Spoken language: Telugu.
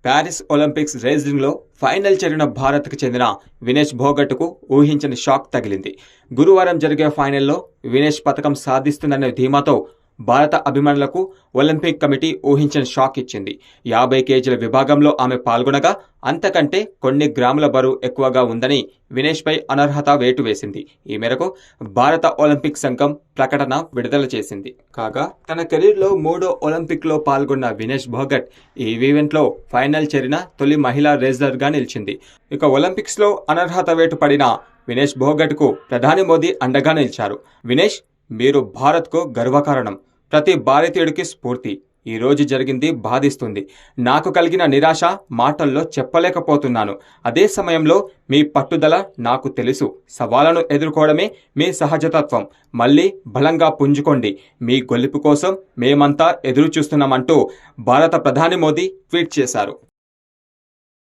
ప్యారిస్ ఒలింపిక్స్ రేసింగ్లో ఫైనల్ చేరిన భారత్కు చెందిన వినేష్ భోగట్కు ఊహించని షాక్ తగిలింది. గురువారం జరిగే ఫైనల్లో వినేష్ పతకం సాధిస్తుందనే ధీమాతో భారత అభిమానులకు ఒలింపిక్ కమిటీ ఊహించని షాక్ ఇచ్చింది. 50 కేజీల విభాగంలో ఆమె పాల్గొనగా అంతకంటే కొన్ని గ్రాముల బరువు ఎక్కువగా ఉందని వినేష్పై అనర్హత వేటు వేసింది. ఈ మేరకు భారత ఒలింపిక్ సంఘం ప్రకటన విడుదల చేసింది. కాగా తన కెరీర్లో 3వ ఒలింపిక్లో పాల్గొన్న వినేష్ భోగట్ ఈ ఈవెంట్లో ఫైనల్ చేరిన తొలి మహిళా రేసర్గా నిలిచింది. ఇక ఒలింపిక్స్లో అనర్హత వేటు పడిన వినేష్ భోగట్కు ప్రధాని మోదీ అండగా నిలిచారు. వినేష్, మీరు భారత్కు గర్వకారణం, ప్రతి భారతీయుడికి స్ఫూర్తి. ఈ రోజు జరిగింది బాధిస్తుంది. నాకు కలిగిన నిరాశ మాటల్లో చెప్పలేకపోతున్నాను. అదే సమయంలో మీ పట్టుదల నాకు తెలుసు. సవాళ్లను ఎదుర్కోవడమే మీ సహజతత్వం. మళ్ళీ బలంగా పుంజుకోండి. మీ గెలుపు కోసం మేమంతా ఎదురు చూస్తున్నామంటూ భారత ప్రధాని మోదీ ట్వీట్ చేశారు.